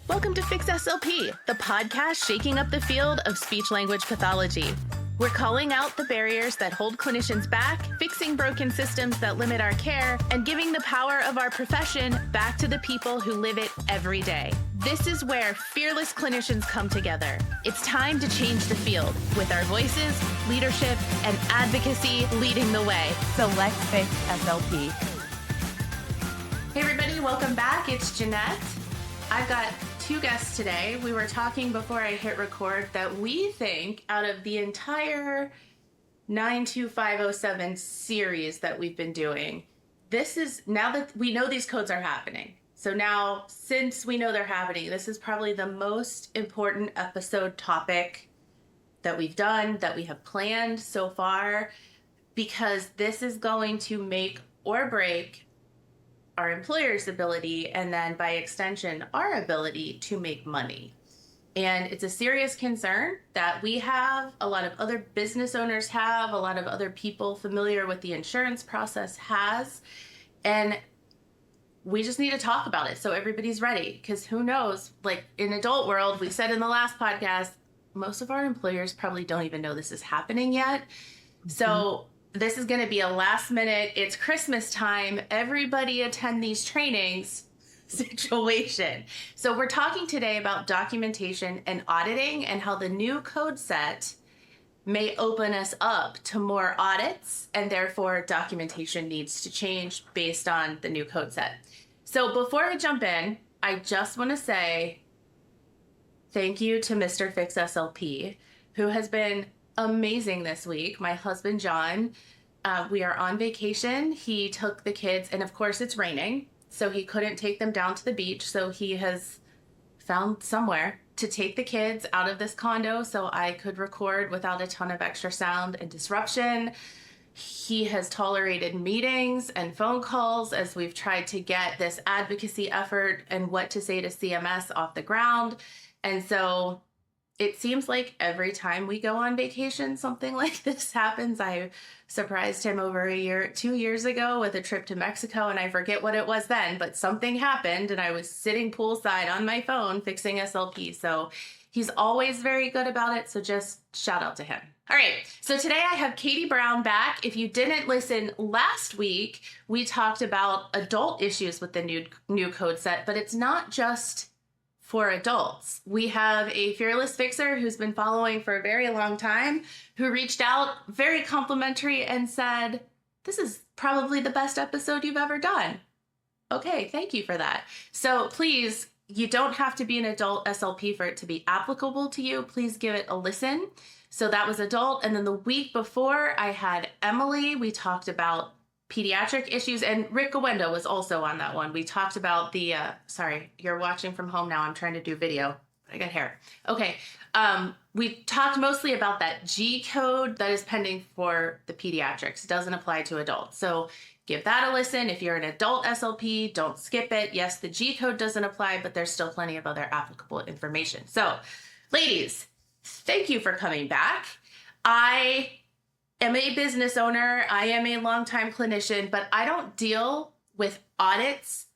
Welcome to Fix SLP, the podcast shaking up the field of speech-language pathology. We're calling out the barriers that hold clinicians back, fixing broken systems that limit our care, and giving the power of our profession back to the people who live it every day. This is where fearless clinicians come together. It's time to change the field with our voices, leadership, and advocacy leading the way. So let's fix SLP. Hey everybody, welcome back. It's Jeanette. I've got two guests today. We were talking before I hit record that we think out of the entire 92507 series that we've been doing, this is, now that we know these codes are happening, so now since we know they're happening, this is probably the most important episode topic that we've done, that we have planned so far, because this is going to make or break our employer's ability, and then by extension, our ability to make money. And it's a serious concern that we have, a lot of other business owners have, a lot of other people familiar with the insurance process has, and we just need to talk about it so everybody's ready, because who knows, like in adult world, we said in the last podcast, most of our employers probably don't even know this is happening yet. So this is going to be a last minute, it's Christmas time, everybody attend these trainings situation. So we're talking today about documentation and auditing and how the new code set may open us up to more audits, and therefore documentation needs to change based on the new code set. So before I jump in, I just want to say thank you to Mr. Fix SLP, who has been amazing this week. My husband, John, we are on vacation. He took the kids, and of course it's raining, so he couldn't take them down to the beach. So he has found somewhere to take the kids out of this condo so I could record without a ton of extra sound and disruption. He has tolerated meetings and phone calls as we've tried to get this advocacy effort and what to say to CMS off the ground. And so it seems like every time we go on vacation, something like this happens. I surprised him over 2 years ago with a trip to Mexico, and I forget what it was then, but something happened, and I was sitting poolside on my phone fixing SLP. So he's always very good about it, so just shout out to him. All right, so today I have Katie Brown back. If you didn't listen last week, we talked about adult issues with the new code set, but it's not just for adults. We have a fearless fixer who's been following for a very long time, who reached out very complimentary and said, this is probably the best episode you've ever done. Okay, thank you for that. So please, you don't have to be an adult SLP for it to be applicable to you. Please give it a listen. So that was adult. And then the week before I had Emily, we talked about pediatric issues, and Rick Gawenda was also on that one. We talked about the, sorry, you're watching from home now. I'm trying to do video. I got hair. Okay. We talked mostly about that G code that is pending for the pediatrics. It doesn't apply to adults. So give that a listen. If you're an adult SLP, don't skip it. Yes, the G code doesn't apply, but there's still plenty of other applicable information. So ladies, thank you for coming back. I am a business owner. I am a longtime clinician, but I don't deal with audits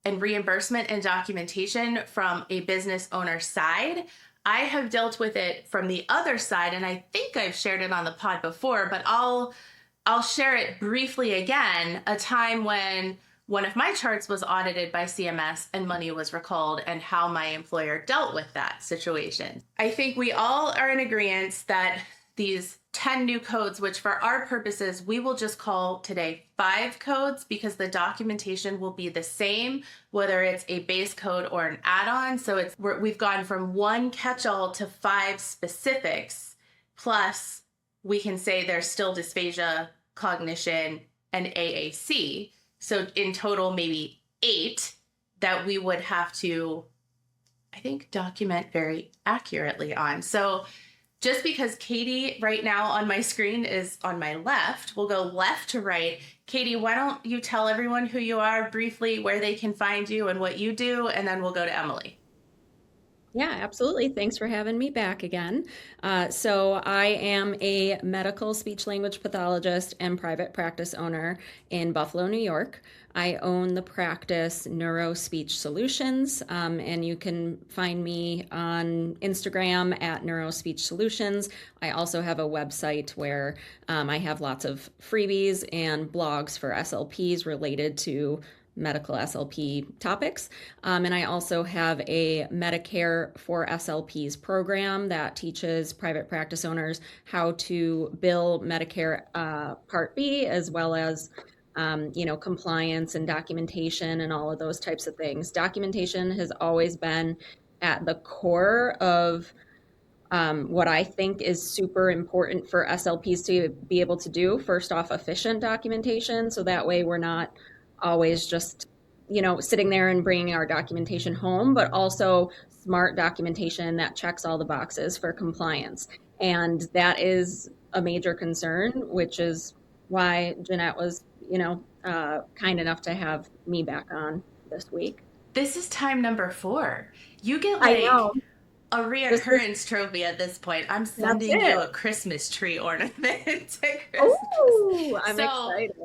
and reimbursement and documentation from a business owner side. I have dealt with it from the other side, and I think I've shared it on the pod before, but I'll share it briefly again. A time when one of my charts was audited by CMS and money was recalled, and how my employer dealt with that situation. I think we all are in agreement that these 10 new codes, which for our purposes, we will just call today 5 codes, because the documentation will be the same, whether it's a base code or an add-on. So we've gone from 1 catch-all to 5 specifics, plus we can say there's still dysphagia, cognition, and AAC. So in total, maybe 8 that we would have to, I think, document very accurately on. So just because Katie right now on my screen is on my left, we'll go left to right. Katie, why don't you tell everyone who you are briefly, where they can find you and what you do, and then we'll go to Emily. Yeah, absolutely. Thanks for having me back again. So I am a medical speech language pathologist and private practice owner in Buffalo, New York. I own the practice Neuro Speech Solutions, and you can find me on Instagram at Neuro Speech Solutions. I also have a website where I have lots of freebies and blogs for SLPs related to medical SLP topics. And I also have a Medicare for SLPs program that teaches private practice owners how to bill Medicare Part B, as well as compliance and documentation and all of those types of things. Documentation has always been at the core of what I think is super important for SLPs to be able to do. First off, efficient documentation, so that way we're not always just sitting there and bringing our documentation home, but also smart documentation that checks all the boxes for compliance. And that is a major concern, which is why Jeanette was kind enough to have me back on this week. This is time number 4. You get I know. a reoccurrence trophy at this point. I'm sending you a Christmas tree ornament. Oh, I'm excited.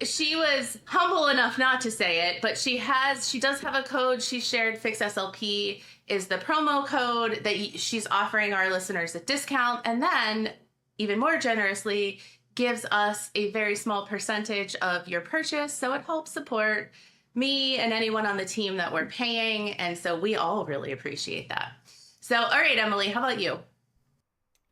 She was humble enough not to say it, but she does have a code she shared. Fix SLP is the promo code that she's offering our listeners a discount, and then even more generously gives us a very small percentage of your purchase. So it helps support me and anyone on the team that we're paying. And so we all really appreciate that. So, all right, Emily, how about you?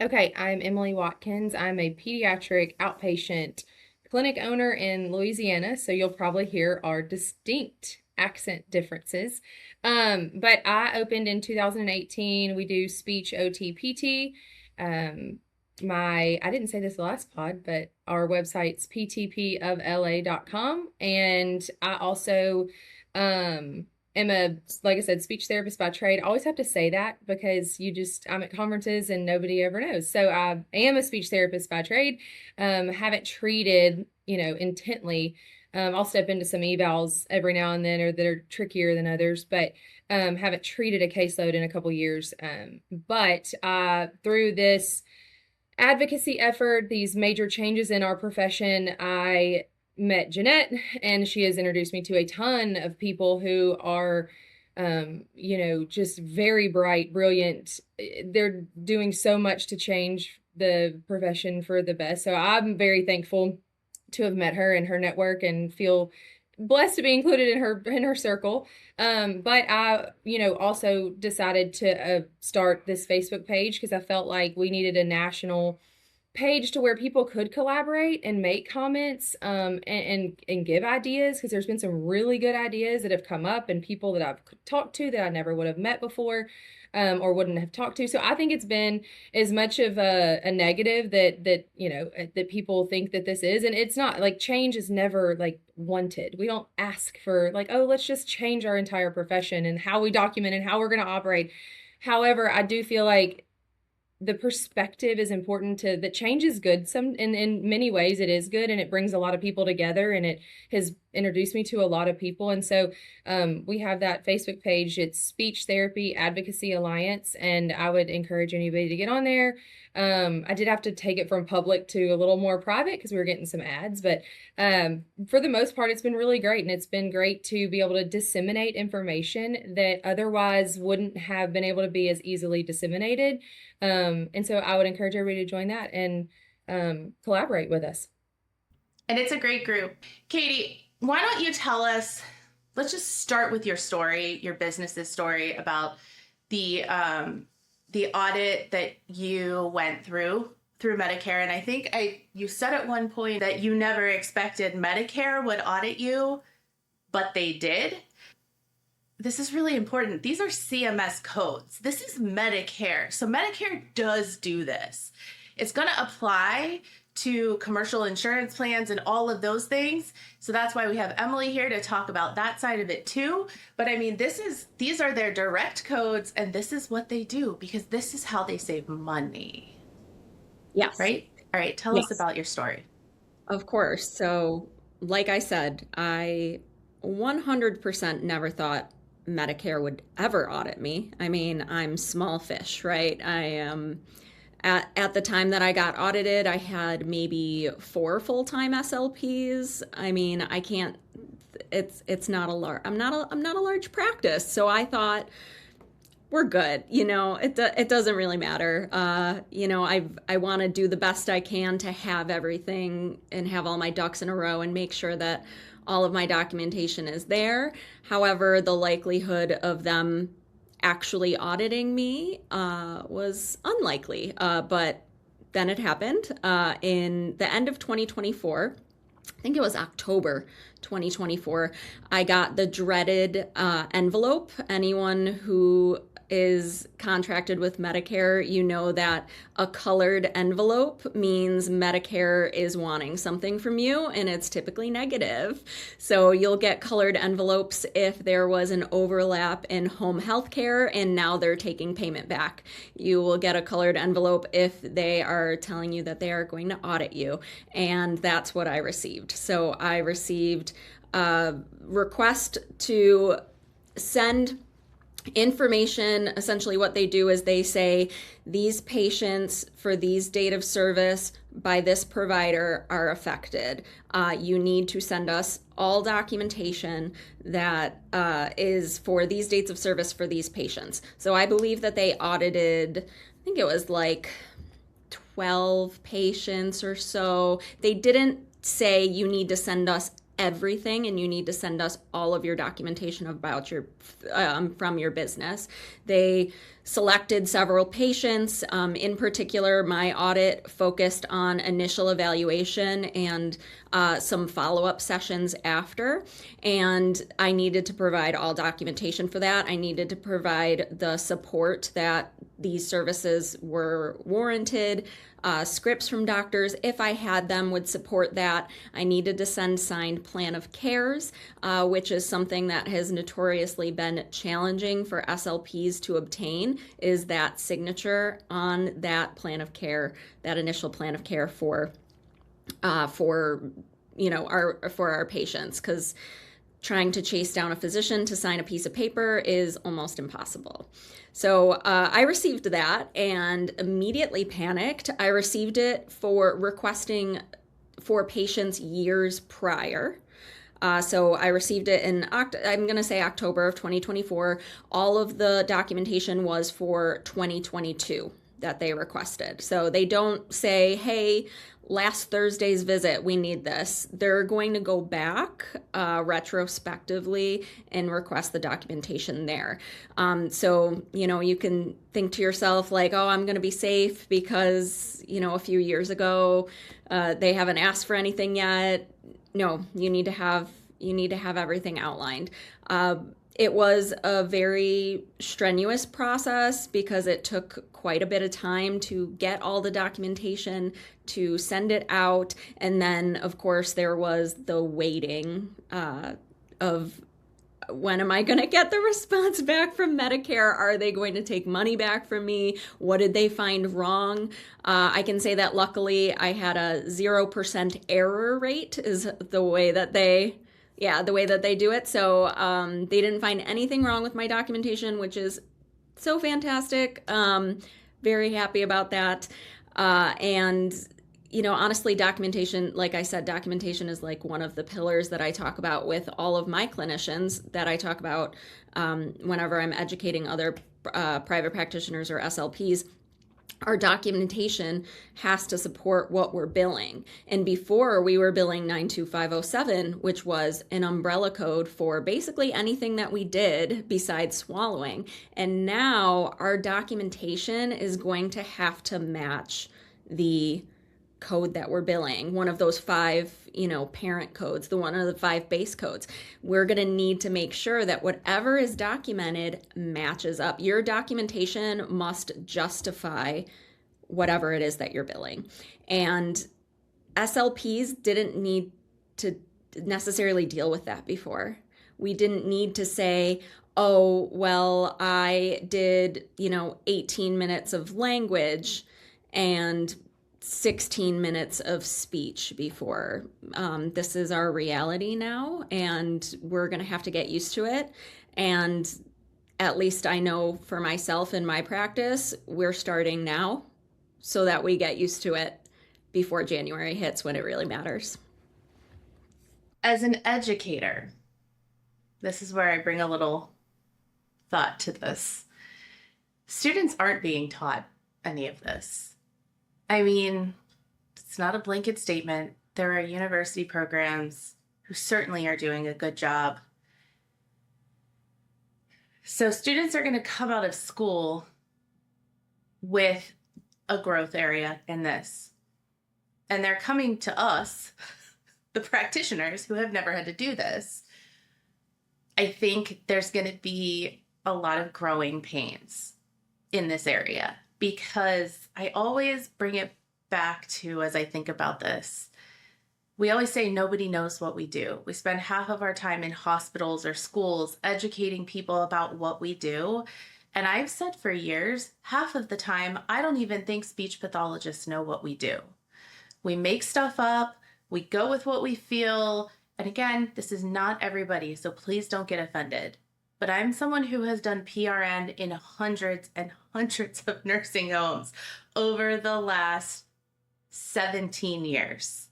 Okay, I'm Emily Watkins. I'm a pediatric outpatient clinic owner in Louisiana, so you'll probably hear our distinct accent differences. But I opened in 2018. We do speech OT PT. I didn't say this last pod, but our website's ptpofla.com. And I also am like I said, speech therapist by trade. I always have to say that because I'm at conferences and nobody ever knows. So I am a speech therapist by trade. Haven't treated, intently. I'll step into some evals every now and then, or that are trickier than others, but haven't treated a caseload in a couple years. But through this advocacy effort, these major changes in our profession, I met Jeanette, and she has introduced me to a ton of people who are, just very bright, brilliant. They're doing so much to change the profession for the best. So I'm very thankful to have met her and her network and feel blessed to be included in her circle. But I, also decided to start this Facebook page because I felt like we needed a national page to where people could collaborate and make comments and give ideas, because there's been some really good ideas that have come up and people that I've talked to that I never would have met before or wouldn't have talked to. So I think it's been as much of a negative that people think that this is, and it's not. Like, change is never like wanted. We don't ask for like, oh, let's just change our entire profession and how we document and how we're going to operate. However, I do feel like the perspective is important. That change is good. In many ways it is good, and it brings a lot of people together, and it has introduced me to a lot of people. And so we have that Facebook page. It's Speech Therapy Advocacy Alliance, and I would encourage anybody to get on there. I did have to take it from public to a little more private because we were getting some ads, but for the most part, it's been really great. And it's been great to be able to disseminate information that otherwise wouldn't have been able to be as easily disseminated. And so I would encourage everybody to join that and collaborate with us. And it's a great group. Katie, why don't you tell us, let's just start with your story, your business's story about the audit that you went through Medicare. And I think you said at one point that you never expected Medicare would audit you, but they did. This is really important. These are CMS codes. This is Medicare. So Medicare does do this. It's going to apply to commercial insurance plans and all of those things. So that's why we have Emily here to talk about that side of it too. But I mean, these are their direct codes, and this is what they do because this is how they save money. Yes. Right? All right. Tell us about your story. Of course. So like I said, I 100% never thought Medicare would ever audit me. I mean, I'm small fish, right? I am at the time that I got audited, I had maybe 4 full-time SLPs. I mean, I can't, it's not a large, I'm not a large practice. So I thought, we're good. It doesn't really matter. I want to do the best I can to have everything and have all my ducks in a row and make sure that all of my documentation is there. However, the likelihood of them actually auditing me was unlikely. But then it happened in the end of 2024. I think it was October 2024. I got the dreaded envelope. Anyone who is contracted with Medicare, you know that a colored envelope means Medicare is wanting something from you, and it's typically negative. So you'll get colored envelopes if there was an overlap in home health care and now they're taking payment back. You will get a colored envelope if they are telling you that they are going to audit you, and that's what I received. So I received a request to send information. Essentially what they do is they say these patients for these date of service by this provider are affected. You need to send us all documentation that is for these dates of service for these patients. So I believe that they audited, I think it was like 12 patients or so. They didn't say you need to send us everything and you need to send us all of your documentation about your from your business. They selected several patients. In particular, my audit focused on initial evaluation and some follow-up sessions after, and I needed to provide all documentation for that. I needed to provide the support that these services were warranted. Scripts from doctors, if I had them, would support that. I needed to send signed plan of cares, which is something that has notoriously been challenging for SLPs to obtain, is that signature on that plan of care, that initial plan of care for our patients, because trying to chase down a physician to sign a piece of paper is almost impossible. So I received that and immediately panicked. I received it for requesting for patients years prior. So I received it in, I'm going to say October of 2024. All of the documentation was for 2022 that they requested. So they don't say, hey, last Thursday's visit, we need this. They're going to go back retrospectively and request the documentation there. So, you can think to yourself like, oh, I'm going to be safe because, a few years ago, they haven't asked for anything yet. No, you need to have everything outlined. It was a very strenuous process because it took quite a bit of time to get all the documentation, to send it out. And then, of course, there was the waiting of when am I going to get the response back from Medicare? Are they going to take money back from me? What did they find wrong? I can say that luckily I had a 0% error rate is the way that they do it. So they didn't find anything wrong with my documentation, which is so fantastic. Very happy about that. And honestly, documentation, like I said, documentation is like one of the pillars that I talk about with all of my clinicians, that I talk about whenever I'm educating other private practitioners or SLPs. Our documentation has to support what we're billing. And before, we were billing 92507, which was an umbrella code for basically anything that we did besides swallowing. And now our documentation is going to have to match the code that we're billing, one of those 5, parent codes, one of the 5 base codes. We're going to need to make sure that whatever is documented matches up. Your documentation must justify whatever it is that you're billing. And SLPs didn't need to necessarily deal with that before. We didn't need to say, oh, well, I did, 18 minutes of language and 16 minutes of speech before. This is our reality now, and we're going to have to get used to it. And at least I know for myself in my practice, we're starting now so that we get used to it before January hits when it really matters. As an educator, this is where I bring a little thought to this. Students aren't being taught any of this. I mean, it's not a blanket statement. There are university programs who certainly are doing a good job. So students are going to come out of school with a growth area in this. And they're coming to us, the practitioners who have never had to do this. I think there's going to be a lot of growing pains in this area, because I always bring it back to, as I think about this, we always say nobody knows what we do. We spend half of our time in hospitals or schools educating people about what we do. And I've said for years, half of the time, I don't even think speech pathologists know what we do. We make stuff up, we go with what we feel. And again, this is not everybody, so please don't get offended. But I'm someone who has done PRN in hundreds and hundreds of nursing homes over the last 17 years.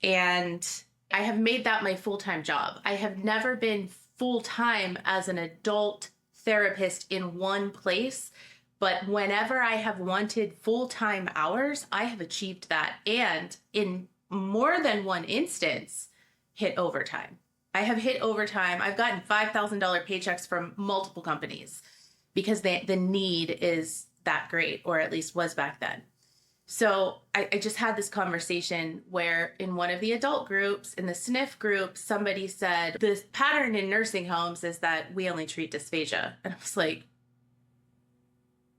And I have made that my full-time job. I have never been full-time as an adult therapist in one place, but whenever I have wanted full-time hours, I have achieved that. And in more than one instance, hit overtime. I have hit overtime. I've gotten $5,000 paychecks from multiple companies because the need is that great, or at least was back then. So I just had this conversation where in one of the adult groups, in the SNF group, somebody said, the pattern in nursing homes is that we only treat dysphagia. And I was like,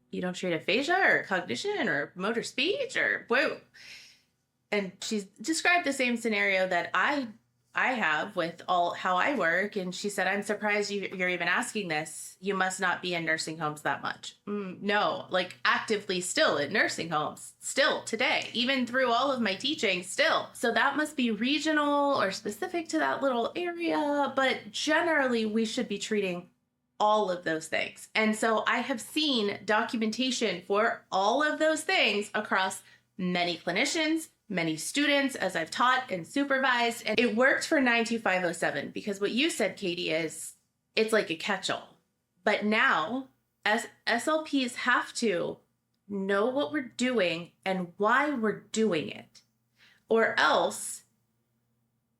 you don't treat aphasia or cognition or motor speech or whoa. And she described the same scenario that I have with all how I work. And she said, I'm surprised you're even asking this. You must not be in nursing homes that much. No, like actively still in nursing homes, still today, even through all of my teaching still. So that must be regional or specific to that little area. But generally, we should be treating all of those things. And so I have seen documentation for all of those things across many clinicians, many students, as I've taught and supervised. And it worked for 92507 because what you said, Katie, is it's like a catch-all. But now, as SLPs have to know what we're doing and why we're doing it. Or else,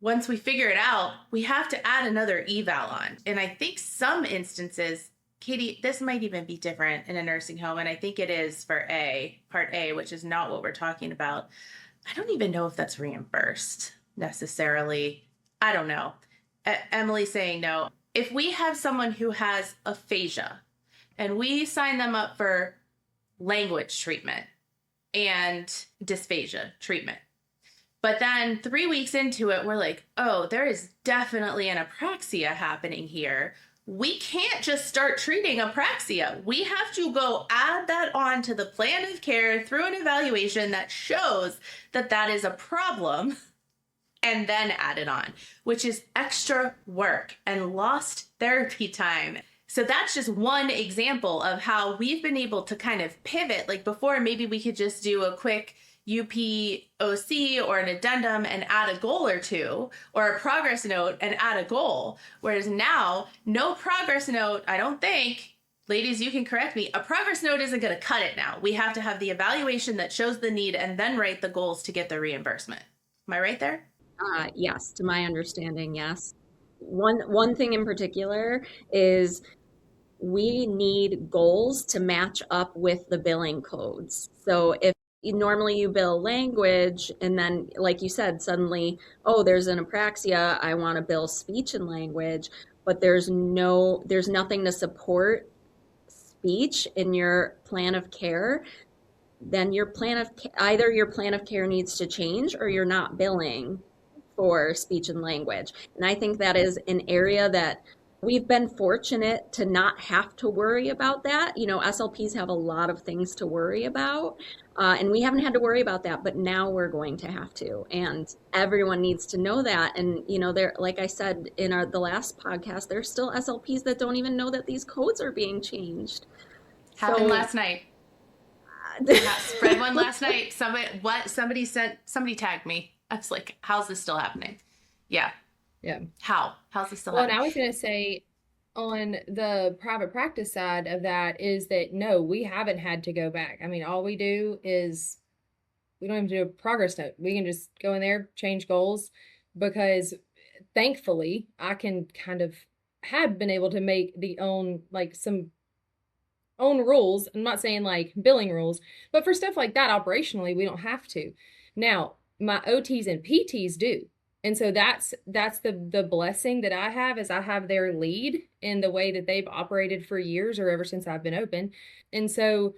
once we figure it out, we have to add another eval on. And I think some instances, Katie, this might even be different in a nursing home. And I think it is for Part A, which is not what we're talking about. I don't even know if that's reimbursed necessarily. I don't know. Emily saying no. If we have someone who has aphasia and we sign them up for language treatment and dysphagia treatment, but then 3 weeks into it, we're like, oh, there is definitely an apraxia happening here. We can't just start treating apraxia. We have to go add that on to the plan of care through an evaluation that shows that that is a problem and then add it on, which is extra work and lost therapy time. So that's just one example of how we've been able to kind of pivot. Like before, maybe we could just do a quick UPOC or an addendum and add a goal or two, or a progress note and add a goal. Whereas now, no progress note, I don't think, ladies, you can correct me, a progress note isn't going to cut it now. We have to have the evaluation that shows the need and then write the goals to get the reimbursement. Am I right there? Yes, to my understanding, yes. One thing in particular is we need goals to match up with the billing codes. So if normally you bill language and then, like you said, suddenly, oh, there's an apraxia, I want to bill speech and language, but there's nothing to support speech in your plan of care, then either your plan of care needs to change or you're not billing for speech and language. And I think that is an area that we've been fortunate to not have to worry about that. You know, SLPs have a lot of things to worry about, and we haven't had to worry about that, but now we're going to have to, and everyone needs to know that. And you know, there, like I said in the last podcast, there's still SLPs that don't even know that these codes are being changed. Happened last night. Spread one last night. Somebody tagged me. I was like, how's this still happening? Yeah. How's this still happening? And I was going to say, on the private practice side of that, is that no, we haven't had to go back. I mean, all we do is we don't even do a progress note. We can just go in there, change goals, because thankfully I can have been able to make some own rules. I'm not saying like billing rules, but for stuff like that, operationally, we don't have to. Now, my OTs and PTs do. And so that's the blessing that I have, is I have their lead in the way that they've operated for years, or ever since I've been open. And so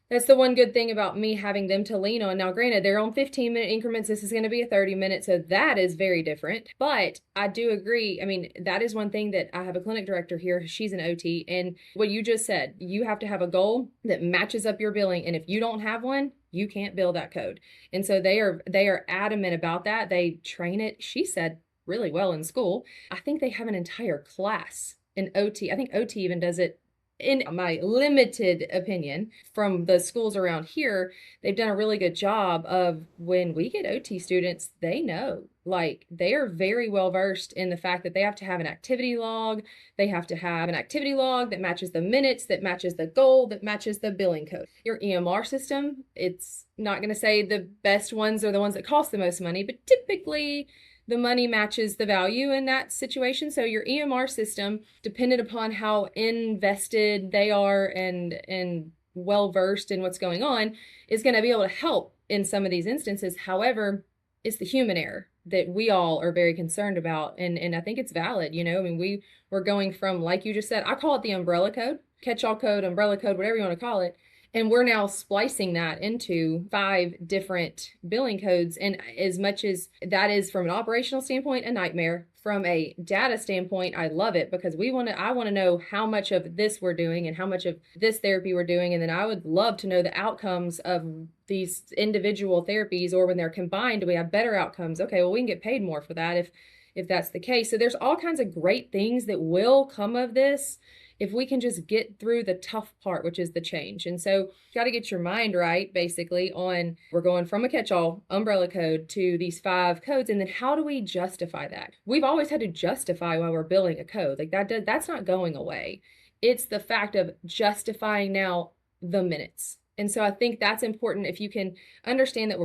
that's the one good thing about me having them to lean on. Now, granted, they're on 15-minute increments. This is going to be a 30-minute, so that is very different. But I do agree. I mean, that is one thing that I have a clinic director here. She's an OT. And what you just said, you have to have a goal that matches up your billing. And if you don't have one, you can't bill that code. And so they are adamant about that. They train it, she said, really well in school. I think they have an entire class in OT. I think OT even does it. In my limited opinion, from the schools around here, they've done a really good job of, when we get OT students, they know, like, they are very well versed in the fact that they have to have an activity log. They have to have an activity log that matches the minutes, that matches the goal, that matches the billing code. Your EMR system, it's not going to say the best ones are the ones that cost the most money, but typically the money matches the value in that situation. So your EMR system, dependent upon how invested they are and well-versed in what's going on, is going to be able to help in some of these instances. However, it's the human error that we all are very concerned about. And I think it's valid. You know, I mean, we're going from, like you just said, I call it the umbrella code, catch-all code, umbrella code, whatever you want to call it. And we're now splicing that into 5 different billing codes. And as much as that is, from an operational standpoint, a nightmare, from a data standpoint, I love it, because I want to know how much of this we're doing and how much of this therapy we're doing. And then I would love to know the outcomes of these individual therapies, or when they're combined, do we have better outcomes? Okay, well, we can get paid more for that if that's the case. So there's all kinds of great things that will come of this, if we can just get through the tough part, which is the change. And so you got to get your mind right, basically, on, we're going from a catch-all umbrella code to these 5 codes. And then how do we justify that? We've always had to justify why we're billing a code. Like that's not going away. It's the fact of justifying now the minutes. And so I think that's important. If you can understand that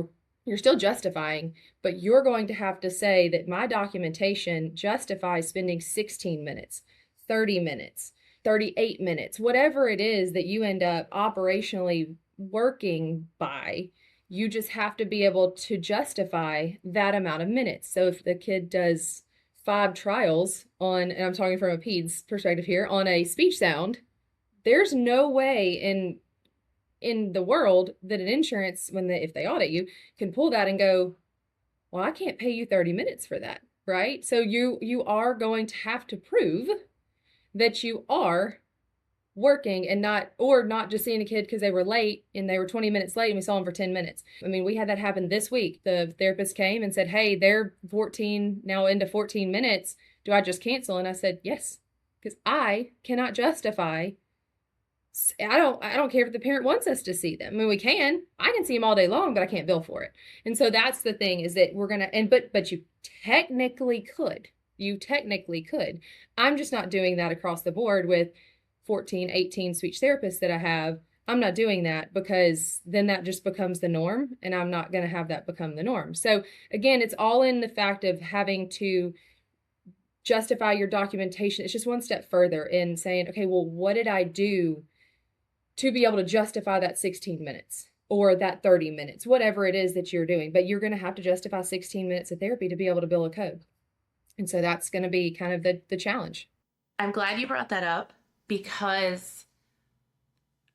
you're still justifying, but you're going to have to say that my documentation justifies spending 16 minutes, 30 minutes, 38 minutes, whatever it is that you end up operationally working by, you just have to be able to justify that amount of minutes. So if the kid does 5 trials on, and I'm talking from a PEDS perspective here, on a speech sound, there's no way in the world that an insurance, if they audit you, can pull that and go, well, I can't pay you 30 minutes for that, right? So you are going to have to prove that you are working, and not just seeing a kid because they were late and they were 20 minutes late and we saw them for 10 minutes. I mean, we had that happen this week. The therapist came and said, hey, they're 14 now into 14 minutes. Do I just cancel? And I said, yes, because I cannot justify. I don't care if the parent wants us to see them. I mean, I can see them all day long, but I can't bill for it. And so that's the thing, is that we're going to, but you technically could. I'm just not doing that across the board with 14, 18 speech therapists that I have. I'm not doing that, because then that just becomes the norm, and I'm not going to have that become the norm. So again, it's all in the fact of having to justify your documentation. It's just one step further in saying, okay, well, what did I do to be able to justify that 16 minutes or that 30 minutes, whatever it is that you're doing. But you're going to have to justify 16 minutes of therapy to be able to bill a code. And so that's going to be kind of the challenge. I'm glad you brought that up, because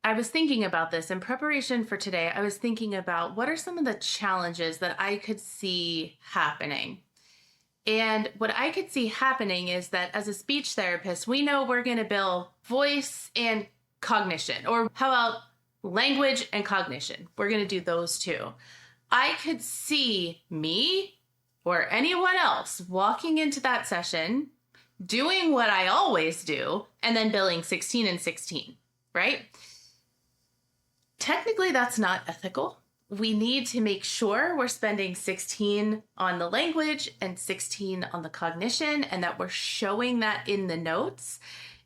I was thinking about this in preparation for today. I was thinking about what are some of the challenges that I could see happening. And what I could see happening is that as a speech therapist, we know we're going to bill voice and cognition, or how about language and cognition? We're going to do those two. I could see me or anyone else walking into that session, doing what I always do, and then billing 16 and 16, right? Technically, that's not ethical. We need to make sure we're spending 16 on the language and 16 on the cognition, and that we're showing that in the notes.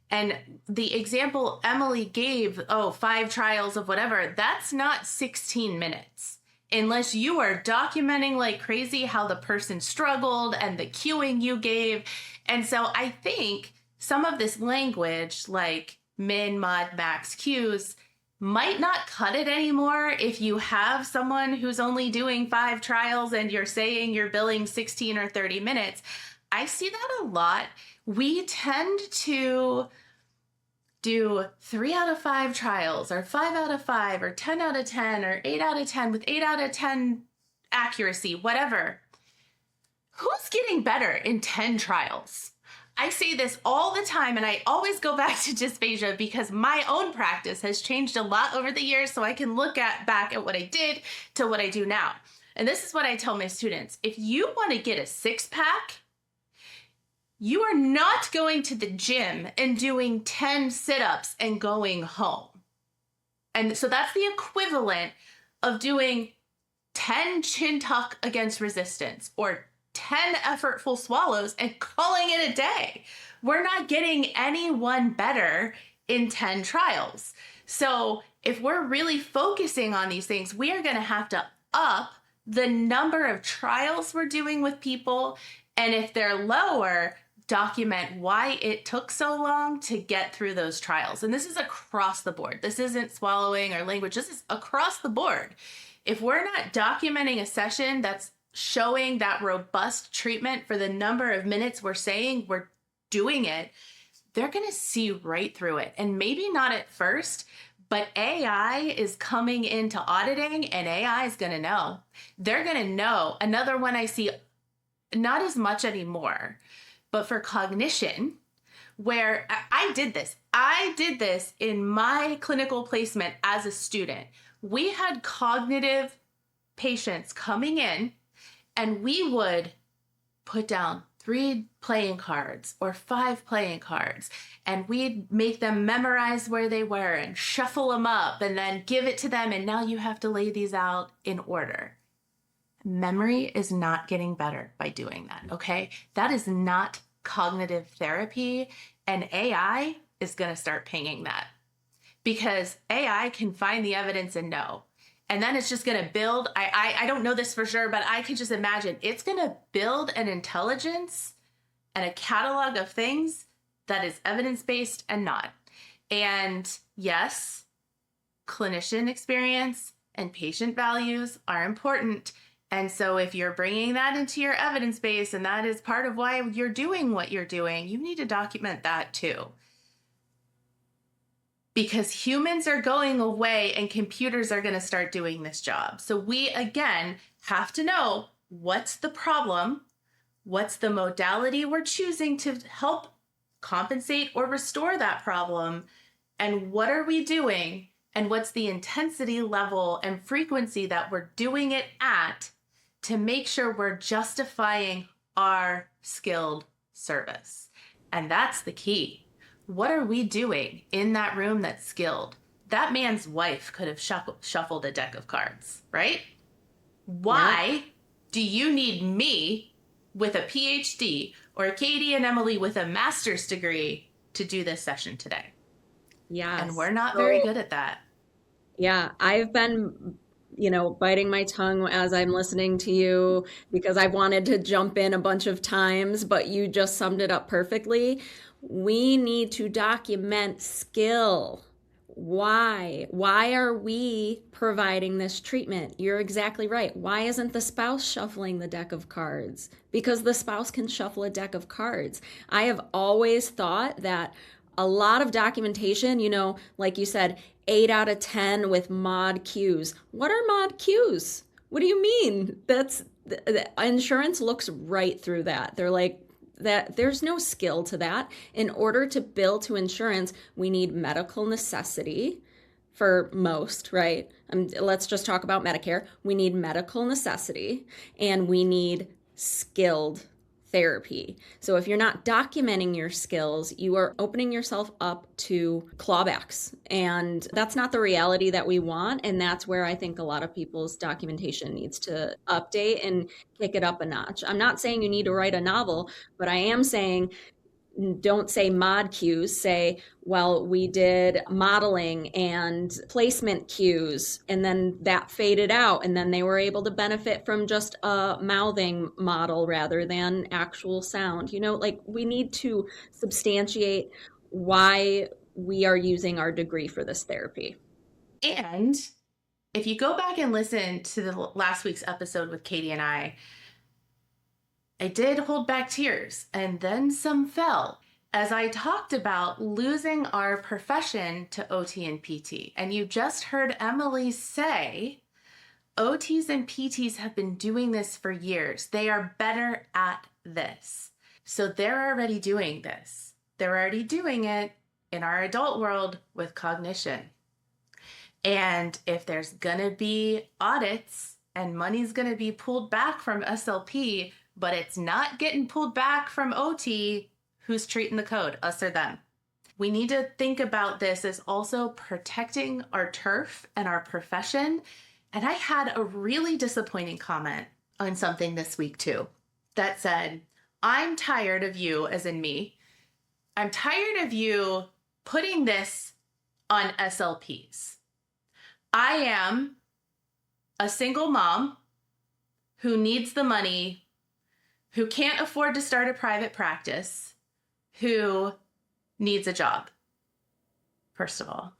And the example Emily gave, 5 trials of whatever, that's not 16 minutes. Unless you are documenting like crazy how the person struggled and the cueing you gave. And so I think some of this language, like min, mod, max cues, might not cut it anymore if you have someone who's only doing 5 trials and you're saying you're billing 16 or 30 minutes. I see that a lot. We tend to do 3 out of 5 trials, or 5 out of 5, or 10 out of 10, or 8 out of 10 with 8 out of 10 accuracy, whatever. Who's getting better in 10 trials? I say this all the time, and I always go back to dysphagia because my own practice has changed a lot over the years, so I can look back at what I did to what I do now. And this is what I tell my students. If you want to get a 6-pack, you are not going to the gym and doing 10 sit-ups and going home. And so that's the equivalent of doing 10 chin tuck against resistance, or 10 effortful swallows and calling it a day. We're not getting anyone better in 10 trials. So if we're really focusing on these things, we are going to have to up the number of trials we're doing with people. And if they're lower, document why it took so long to get through those trials. And this is across the board. This isn't swallowing or language. This is across the board. If we're not documenting a session that's showing that robust treatment for the number of minutes we're saying we're doing it, they're going to see right through it. And maybe not at first, but AI is coming into auditing, and AI is going to know. They're going to know. Another one I see, not as much anymore, but for cognition, where I did this in my clinical placement as a student. We had cognitive patients coming in, and we would put down 3 playing cards or 5 playing cards, and we'd make them memorize where they were and shuffle them up and then give it to them. And now you have to lay these out in order. Memory is not getting better by doing that, okay? That is not cognitive therapy, and AI is going to start pinging that, because AI can find the evidence and know. And then it's just going to build, I don't know this for sure, but I can just imagine it's going to build an intelligence and a catalog of things that is evidence-based and not. And yes, clinician experience and patient values are important. And so if you're bringing that into your evidence base, and that is part of why you're doing what you're doing, you need to document that too. Because humans are going away and computers are going to start doing this job. So we, again, have to know what's the problem, what's the modality we're choosing to help compensate or restore that problem, and what are we doing, and what's the intensity level and frequency that we're doing it at to make sure we're justifying our skilled service. And that's the key. What are we doing in that room that's skilled? That man's wife could have shuffled a deck of cards, right? Why do you need me with a PhD, or Katie and Emily with a master's degree to do this session today? Yes. And we're not very good at that. Yeah, I've been, biting my tongue as I'm listening to you, because I've wanted to jump in a bunch of times, but you just summed it up perfectly. We need to document skill. Why? Why are we providing this treatment? You're exactly right. Why isn't the spouse shuffling the deck of cards? Because the spouse can shuffle a deck of cards. I have always thought that a lot of documentation, like you said, 8 out of 10 with mod cues. What are mod cues? What do you mean? the insurance looks right through that. They're like, that there's no skill to that. In order to bill to insurance, we need medical necessity for most, right? Let's just talk about Medicare. We need medical necessity and we need skilled therapy. So if you're not documenting your skills, you are opening yourself up to clawbacks. And that's not the reality that we want. And that's where I think a lot of people's documentation needs to update and kick it up a notch. I'm not saying you need to write a novel, but I am saying don't say mod cues, say, well, we did modeling and placement cues, and then that faded out, and then they were able to benefit from just a mouthing model rather than actual sound. Like we need to substantiate why we are using our degree for this therapy. And if you go back and listen to the last week's episode with Katie and I did hold back tears, and then some fell, as I talked about losing our profession to OT and PT. And you just heard Emily say, OTs and PTs have been doing this for years. They are better at this. So they're already doing this. They're already doing it in our adult world with cognition. And if there's gonna be audits and money's gonna be pulled back from SLP, but it's not getting pulled back from OT, who's treating the code, us or them? We need to think about this as also protecting our turf and our profession. And I had a really disappointing comment on something this week too, that said, I'm tired of you, as in me, I'm tired of you putting this on SLPs. I am a single mom who needs the money, who can't afford to start a private practice, who needs a job. First of all,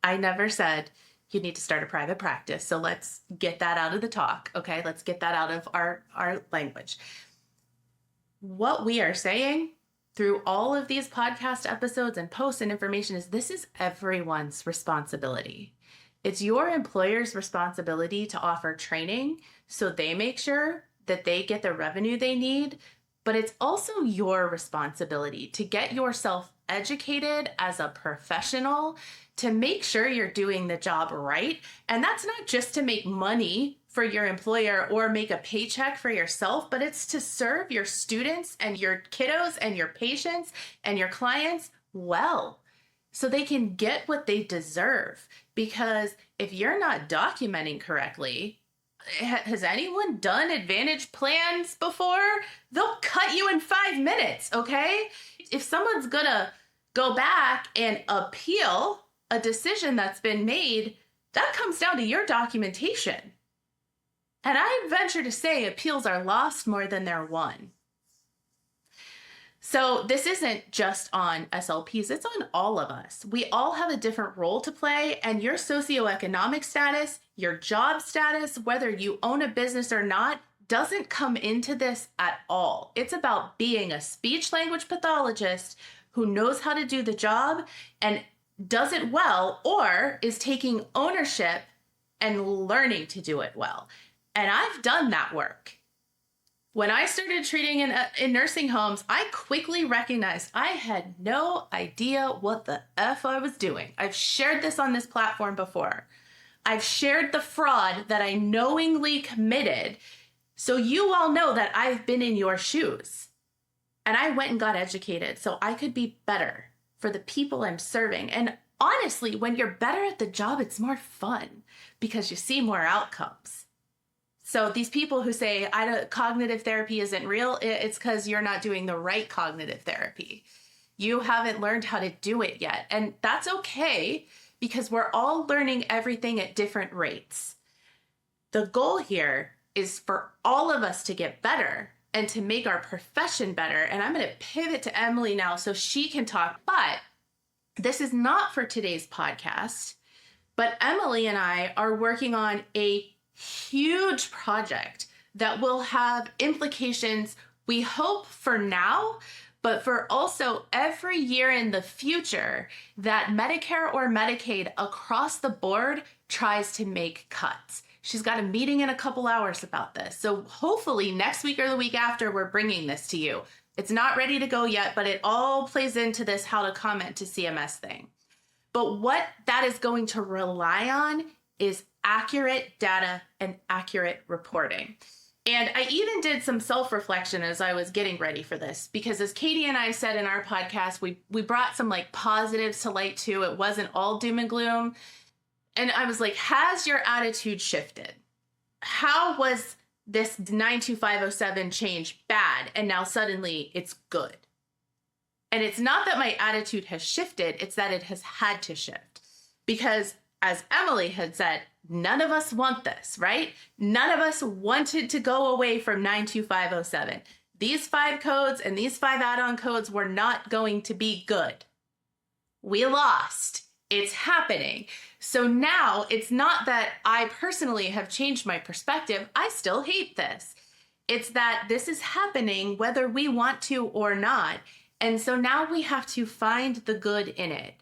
I never said you need to start a private practice. So let's get that out of the talk, okay? Let's get that out of our language. What we are saying through all of these podcast episodes and posts and information is this is everyone's responsibility. It's your employer's responsibility to offer training so they make sure that they get the revenue they need, but it's also your responsibility to get yourself educated as a professional to make sure you're doing the job right. And that's not just to make money for your employer or make a paycheck for yourself, but it's to serve your students and your kiddos and your patients and your clients well, so they can get what they deserve. Because if you're not documenting correctly, has anyone done Advantage plans before? They'll cut you in 5 minutes, okay? If someone's gonna go back and appeal a decision that's been made, that comes down to your documentation. And I venture to say appeals are lost more than they're won. So this isn't just on SLPs, it's on all of us. We all have a different role to play, and your socioeconomic status, your job status, whether you own a business or not, doesn't come into this at all. It's about being a speech language pathologist who knows how to do the job and does it well, or is taking ownership and learning to do it well. And I've done that work. When I started treating in nursing homes, I quickly recognized I had no idea what the F I was doing. I've shared this on this platform before. I've shared the fraud that I knowingly committed, so you all know that I've been in your shoes. And I went and got educated so I could be better for the people I'm serving. And honestly, when you're better at the job, it's more fun because you see more outcomes. So these people who say cognitive therapy isn't real, it's because you're not doing the right cognitive therapy. You haven't learned how to do it yet. And that's okay because we're all learning everything at different rates. The goal here is for all of us to get better and to make our profession better. And I'm going to pivot to Emily now so she can talk. But this is not for today's podcast. But Emily and I are working on a huge project that will have implications, we hope, for now, but for also every year in the future that Medicare or Medicaid across the board tries to make cuts. She's got a meeting in a couple hours about this. So hopefully next week or the week after, we're bringing this to you. It's not ready to go yet, but it all plays into this how to comment to CMS thing. But what that is going to rely on is accurate data and accurate reporting. And I even did some self-reflection as I was getting ready for this, because as Katie and I said in our podcast, we brought some like positives to light too. It wasn't all doom and gloom. And I was like, has your attitude shifted? How was this 92507 change bad and now suddenly it's good? And it's not that my attitude has shifted, it's that it has had to shift. Because as Emily had said, none of us want this, right? None of us wanted to go away from 92507. These 5 codes and these 5 add-on codes were not going to be good. We lost. It's happening. So now it's not that I personally have changed my perspective. I still hate this. It's that this is happening whether we want to or not. And so now we have to find the good in it.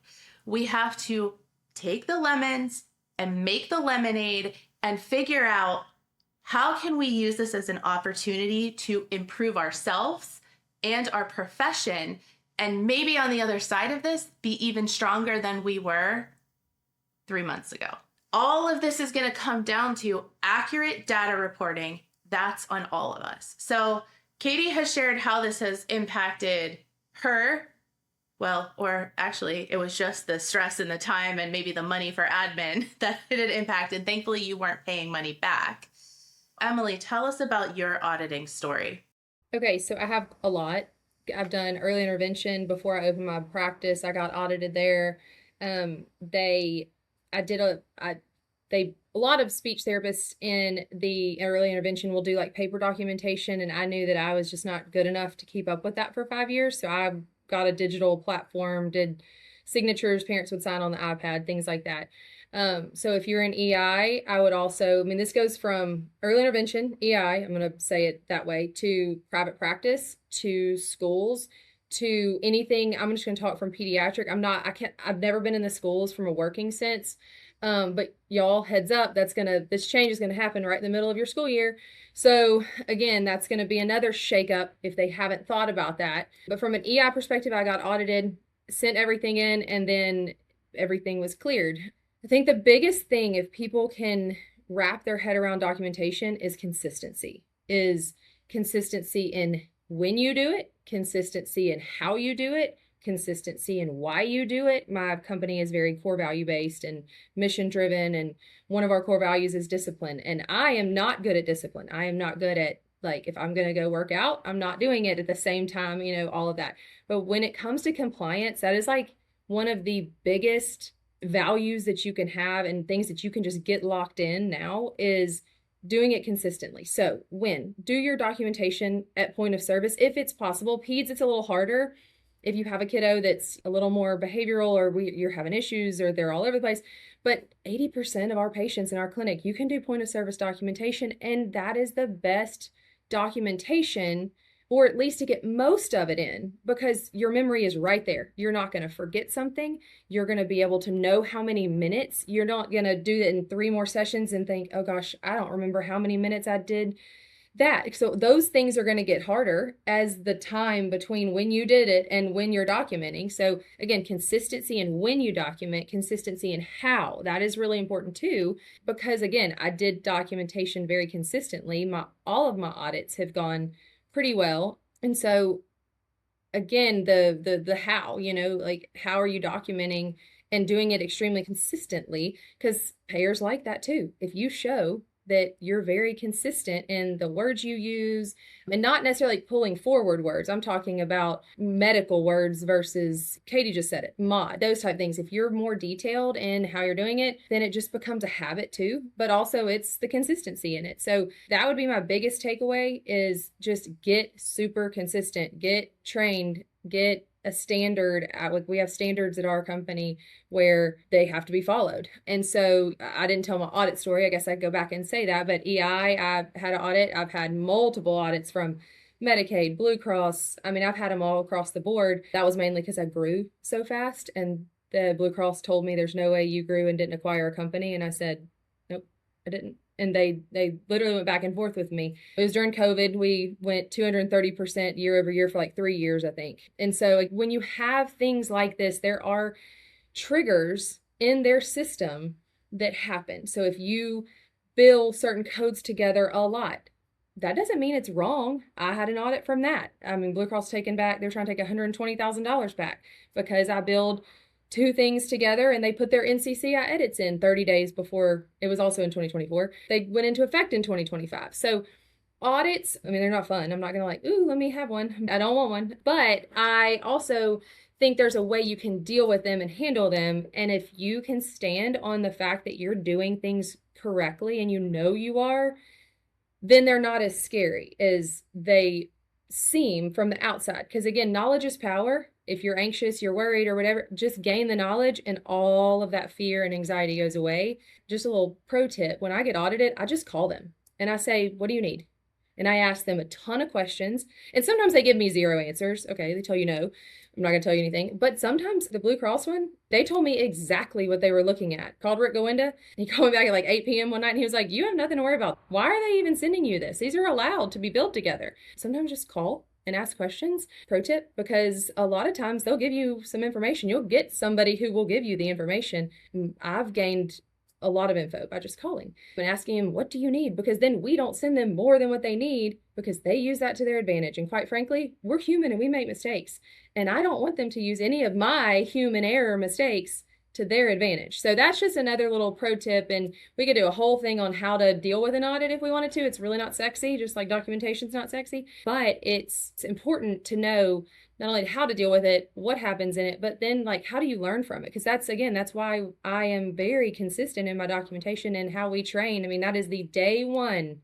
We have to take the lemons and make the lemonade and figure out how can we use this as an opportunity to improve ourselves and our profession, and maybe on the other side of this, be even stronger than we were 3 months ago. All of this is going to come down to accurate data reporting. That's on all of us. So Katie has shared how this has impacted her. Well, or actually, it was just the stress and the time and maybe the money for admin that it had impacted. Thankfully, you weren't paying money back. Emily, tell us about your auditing story. Okay, so I have a lot. I've done early intervention before I opened my practice. I got audited there. A lot of speech therapists in the early intervention will do like paper documentation, and I knew that I was just not good enough to keep up with that for 5 years. So I got a digital platform, did signatures, parents would sign on the iPad, things like that. So if you're in EI, I would also, this goes from early intervention, EI, I'm going to say it that way, to private practice, to schools, to anything. I'm just going to talk from pediatric. I've never been in the schools from a working sense. But y'all, heads up, this change is going to happen right in the middle of your school year. So again, that's going to be another shakeup if they haven't thought about that. But from an EI perspective, I got audited, sent everything in, and then everything was cleared. I think the biggest thing, if people can wrap their head around documentation, is consistency in when you do it, consistency in how you do it, consistency in why you do it. My company is very core value based and mission driven, and one of our core values is discipline. And I am not good at discipline. I am not good at, like, if I'm going to go work out, I'm not doing it at the same time, all of that. But when it comes to compliance, that is like one of the biggest values that you can have, and things that you can just get locked in now, is doing it consistently. So do your documentation at point of service if it's possible. Peds, it's a little harder. If you have a kiddo that's a little more behavioral, or you're having issues, or they're all over the place. But 80% of our patients in our clinic, you can do point of service documentation, and that is the best documentation, or at least to get most of it in, because your memory is right there. You're not going to forget something. You're going to be able to know how many minutes. You're not going to do it in 3 more sessions and think, oh gosh, I don't remember how many minutes I did that. So those things are going to get harder as the time between when you did it and when you're documenting. So again, consistency in when you document, consistency in how. That is really important too, because again, I did documentation very consistently. All of my audits have gone pretty well. And so again, the how, like, how are you documenting and doing it extremely consistently? Because payers like that too. If you show that you're very consistent in the words you use, and not necessarily pulling forward words. I'm talking about medical words versus, Katie just said it, those type things. If you're more detailed in how you're doing it, then it just becomes a habit too, but also it's the consistency in it. So that would be my biggest takeaway, is just get super consistent, get trained, get a standard. We have standards at our company where they have to be followed. And so I didn't tell my audit story. I guess I'd go back and say that. But EI, I've had an audit. I've had multiple audits from Medicaid, Blue Cross. I've had them all across the board. That was mainly because I grew so fast. And the Blue Cross told me there's no way you grew and didn't acquire a company. And I said, nope, I didn't. And they literally went back and forth with me. It was during COVID. We went 230% year over year for like 3 years, I think. And so like when you have things like this, there are triggers in their system that happen. So if you bill certain codes together a lot, that doesn't mean it's wrong. I had an audit from that. I mean, Blue Cross taken back, they're trying to take $120,000 back because I billed 2 things together and they put their NCCI edits in 30 days before. It was also in 2024. They went into effect in 2025. So audits, I mean, they're not fun. I'm not going to ooh, let me have one. I don't want one. But I also think there's a way you can deal with them and handle them. And if you can stand on the fact that you're doing things correctly and you are, then they're not as scary as they seem from the outside. Because again, knowledge is power. If you're anxious, you're worried or whatever, just gain the knowledge and all of that fear and anxiety goes away. Just a little pro tip. When I get audited, I just call them and I say, what do you need? And I ask them a ton of questions. And sometimes they give me 0 answers. Okay, they tell you no. I'm not going to tell you anything. But sometimes the Blue Cross one, they told me exactly what they were looking at. Called Rick Goinda. He called me back at 8 p.m. one night and he was like, you have nothing to worry about. Why are they even sending you this? These are allowed to be billed together. Sometimes just call and ask questions. Pro tip, because a lot of times they'll give you some information. You'll get somebody who will give you the information. I've gained a lot of info by just calling and asking them, what do you need? Because then we don't send them more than what they need because they use that to their advantage. And quite frankly, we're human and we make mistakes. And I don't want them to use any of my human error mistakes to their advantage. So that's just another little pro tip. And we could do a whole thing on how to deal with an audit if we wanted to. It's really not sexy, just like documentation's not sexy, but it's important to know not only how to deal with it, what happens in it, but then how do you learn from it? Because that's why I am very consistent in my documentation and how we train. I mean, that is the day one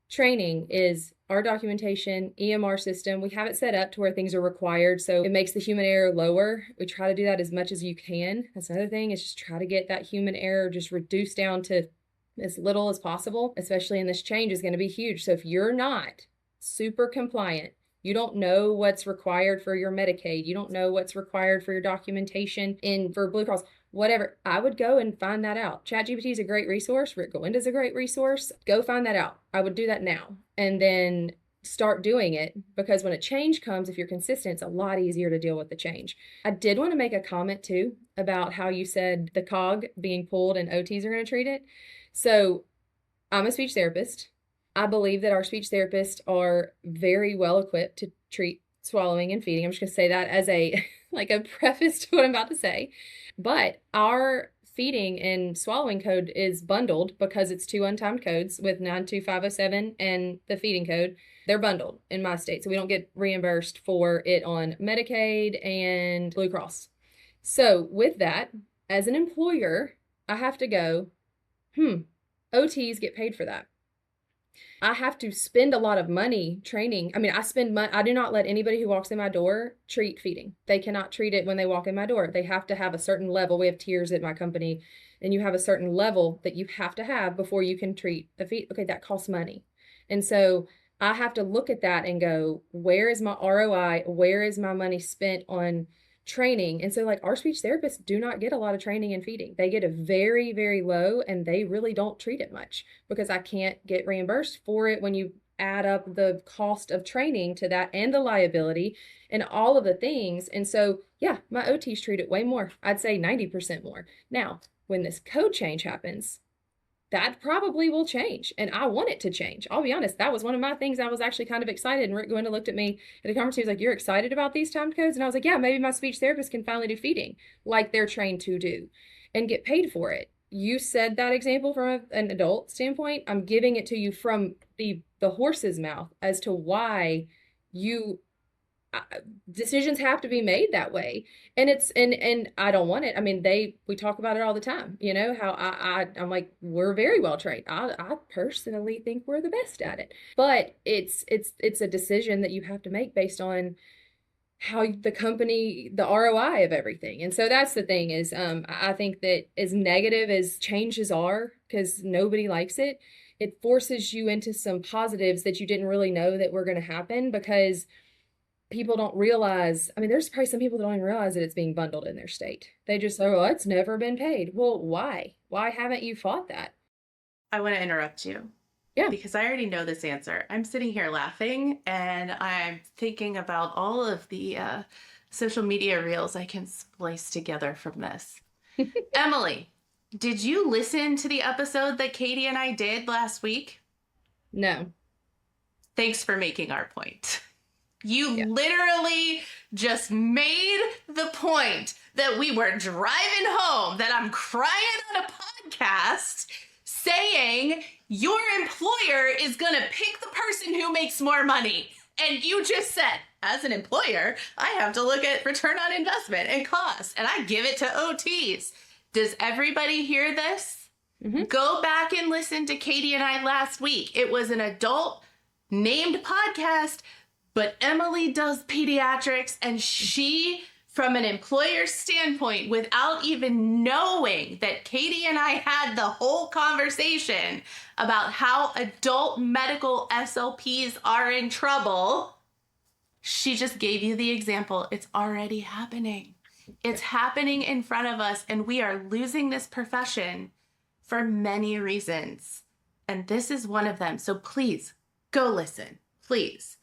training is our documentation, EMR system. We have it set up to where things are required. So it makes the human error lower. We try to do that as much as you can. That's another thing is just try to get that human error just reduced down to as little as possible, especially in this change is going to be huge. So if you're not super compliant, you don't know what's required for your Medicaid, you don't know what's required for your documentation for Blue Cross, whatever, I would go and find that out. ChatGPT is a great resource. Rick Goinda is a great resource. Go find that out. I would do that now and then start doing it, because when a change comes, if you're consistent, it's a lot easier to deal with the change. I did want to make a comment too about how you said the cog being pulled and OTs are going to treat it. So I'm a speech therapist. I believe that our speech therapists are very well equipped to treat swallowing and feeding. I'm just going to say that as a preface to what I'm about to say. But our feeding and swallowing code is bundled because it's 2 untimed codes with 92507 and the feeding code. They're bundled in my state, so we don't get reimbursed for it on Medicaid and Blue Cross. So with that, as an employer, I have to go, OTs get paid for that. I have to spend a lot of money training. I mean, I do not let anybody who walks in my door treat feeding. They cannot treat it when they walk in my door. They have to have a certain level. We have tiers at my company, and you have a certain level that you have to have before you can treat the feed. Okay, that costs money. And so I have to look at that and go, where is my ROI? Where is my money spent on training? And so our speech therapists do not get a lot of training in feeding. They get a very, very low, and they really don't treat it much because I can't get reimbursed for it when you add up the cost of training to that and the liability and all of the things. And so, yeah, my OTs treat it way more. I'd say 90% more. Now, when this code change happens, that probably will change. And I want it to change. I'll be honest. That was one of my things I was actually kind of excited. And Rick Goinda looked at me at a conference. He was like, you're excited about these timed codes? And I was like, yeah, maybe my speech therapist can finally do feeding like they're trained to do and get paid for it. You said that example from an adult standpoint. I'm giving it to you from the horse's mouth as to why decisions have to be made that way. And and I don't want it. I mean, we talk about it all the time, how I'm like, we're very well trained. I personally think we're the best at it, but it's a decision that you have to make based on how the company, the ROI of everything. And so that's the thing is, I think that as negative as changes are, because nobody likes it, it forces you into some positives that you didn't really know that were going to happen, because people don't realize, I mean, there's probably some people that don't even realize that it's being bundled in their state. They just say, well, it's never been paid. Well, why? Why haven't you fought that? I want to interrupt you. Yeah. Because I already know this answer. I'm sitting here laughing and I'm thinking about all of the social media reels I can splice together from this. Emily, did you listen to the episode that Katie and I did last week? No. Thanks for making our point. You literally just made the point that we were driving home, that I'm crying on a podcast saying your employer is going to pick the person who makes more money. And you just said, as an employer, I have to look at return on investment and cost, and I give it to OTs. Does everybody hear this? Mm-hmm. Go back and listen to Katie and I last week. It was an adult named podcast, but Emily does pediatrics, and she, from an employer standpoint, without even knowing that Katie and I had the whole conversation about how adult medical SLPs are in trouble, she just gave you the example. It's already happening. It's happening in front of us, and we are losing this profession for many reasons. And this is one of them. So please go listen, please.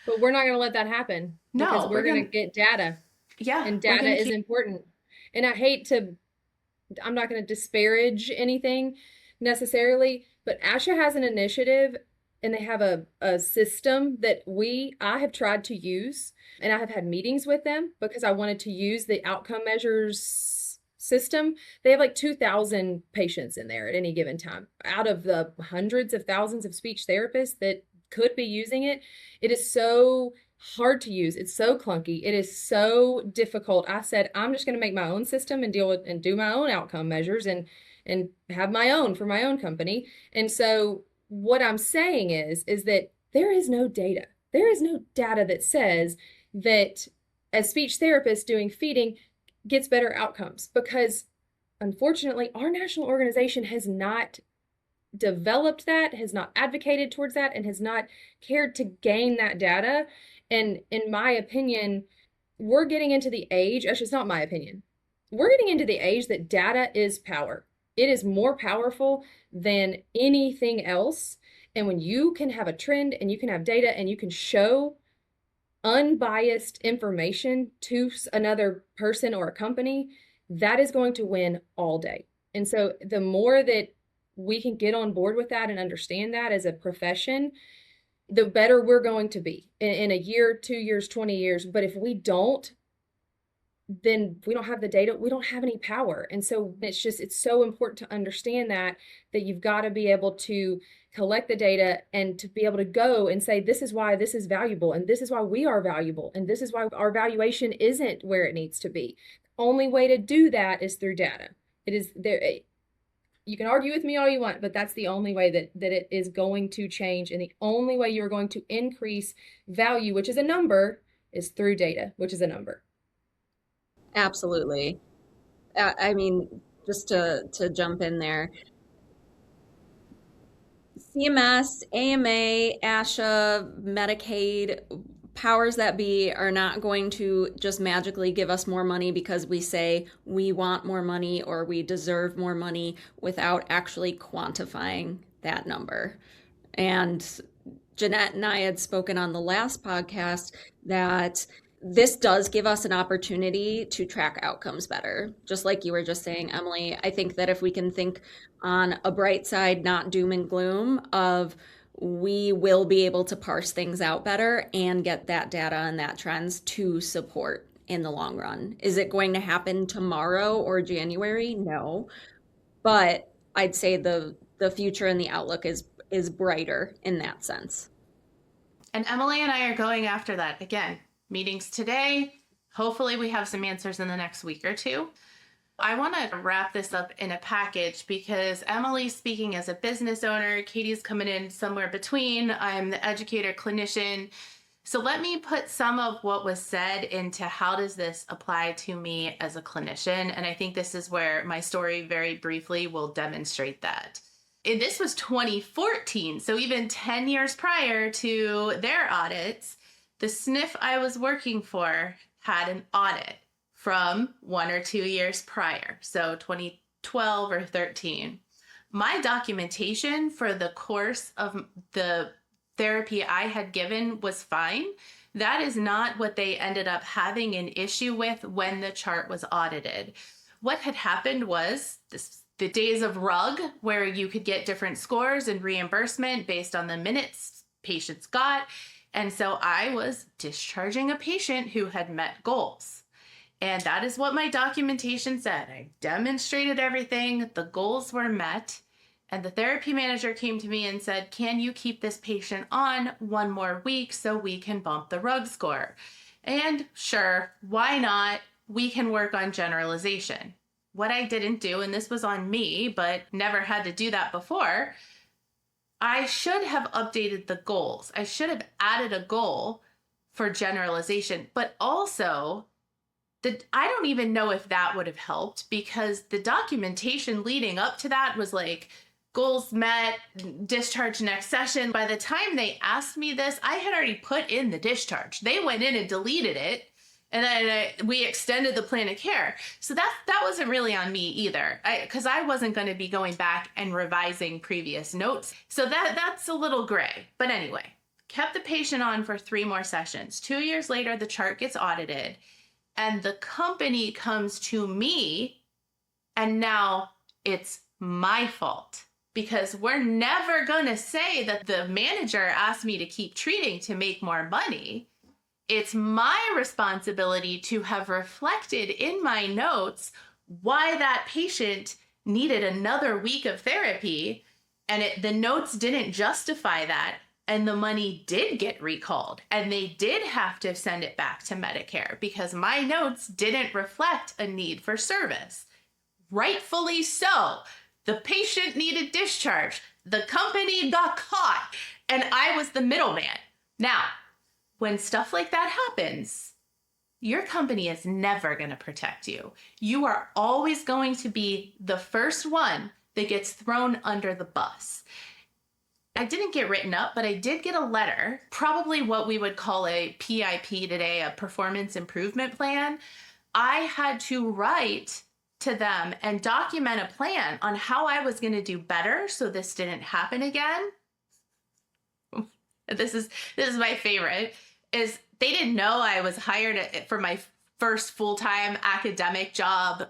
But we're not going to let that happen. No, because we're going to get data. Yeah. And data is important. And I'm not going to disparage anything necessarily, but ASHA has an initiative and they have a system that I have tried to use, and I have had meetings with them because I wanted to use the outcome measures system. They have like 2,000 patients in there at any given time. Out of the hundreds of thousands of speech therapists that could be using it, it is so hard to use. It's so clunky. It is so difficult. I said, I'm just going to make my own system and deal with and do my own outcome measures and have my own for my own company. And so what I'm saying is that there is no data. There is no data that says that a speech therapist doing feeding gets better outcomes, because unfortunately our national organization has not developed that, has not advocated towards that, and has not cared to gain that data. And in my opinion, we're getting into the age, actually it's not my opinion, we're getting into the age that data is power. It is more powerful than anything else. And when you can have a trend and you can have data and you can show unbiased information to another person or a company, that is going to win all day. And so the more that we can get on board with that and understand that as a profession, the better we're going to be in a year, 2 years, 20 years. But if we don't, then we don't have the data, we don't have any power. And so it's so important to understand that you've got to be able to collect the data and to be able to go and say, this is why this is valuable, and this is why we are valuable, and this is why our valuation isn't where it needs to be. The only way to do that is through data. It is there. You can argue with me all you want, but that's the only way that it is going to change. And the only way you're going to increase value, which is a number, is through data, which is a number. Absolutely. I mean, just to jump in there, CMS, AMA, ASHA, Medicaid, powers that be are not going to just magically give us more money because we say we want more money or we deserve more money without actually quantifying that number. And Jeanette and I had spoken on the last podcast that this does give us an opportunity to track outcomes better. Just like you were just saying, Emily, I think that if we can think on a bright side, not doom and gloom, of we will be able to parse things out better and get that data and that trends to support in the long run. Is it going to happen tomorrow or January? No. But I'd say the future and the outlook is brighter in that sense. And Emily and I are going after that again. Meetings today. Hopefully we have some answers in the next week or two. I want to wrap this up in a package because Emily's speaking as a business owner. Katie's coming in somewhere between. I'm the educator clinician. So let me put some of what was said into how does this apply to me as a clinician. And I think this is where my story very briefly will demonstrate that. And this was 2014. So even 10 years prior to their audits, the SNF I was working for had an audit from 1 or 2 years prior, so 2012 or 13. My documentation for the course of the therapy I had given was fine. That is not what they ended up having an issue with when the chart was audited. What had happened was the days of RUG, where you could get different scores and reimbursement based on the minutes patients got. And so I was discharging a patient who had met goals. And that is what my documentation said. I demonstrated everything. The goals were met. And the therapy manager came to me and said, can you keep this patient on one more week so we can bump the RUG score? And sure, why not? We can work on generalization. What I didn't do, and this was on me, but never had to do that before, I should have updated the goals. I should have added a goal for generalization, but also I don't even know if that would have helped, because the documentation leading up to that was like, goals met, discharge next session. By the time they asked me this, I had already put in the discharge. They went in and deleted it, and then we extended the plan of care. So that wasn't really on me either, because I wasn't going to be going back and revising previous notes. So that's a little gray. But anyway, kept the patient on for 3 more sessions. 2 years later, the chart gets audited, and the company comes to me, and now it's my fault. Because we're never going to say that the manager asked me to keep treating to make more money. It's my responsibility to have reflected in my notes why that patient needed another week of therapy, and the notes didn't justify that, and the money did get recalled, and they did have to send it back to Medicare because my notes didn't reflect a need for service. Rightfully so. The patient needed discharge. The company got caught, and I was the middleman. Now, when stuff like that happens, your company is never going to protect you. You are always going to be the first one that gets thrown under the bus. I didn't get written up, but I did get a letter, probably what we would call a PIP today, a performance improvement plan. I had to write to them and document a plan on how I was going to do better so this didn't happen again. This is my favorite, is they didn't know I was hired for my first full-time academic job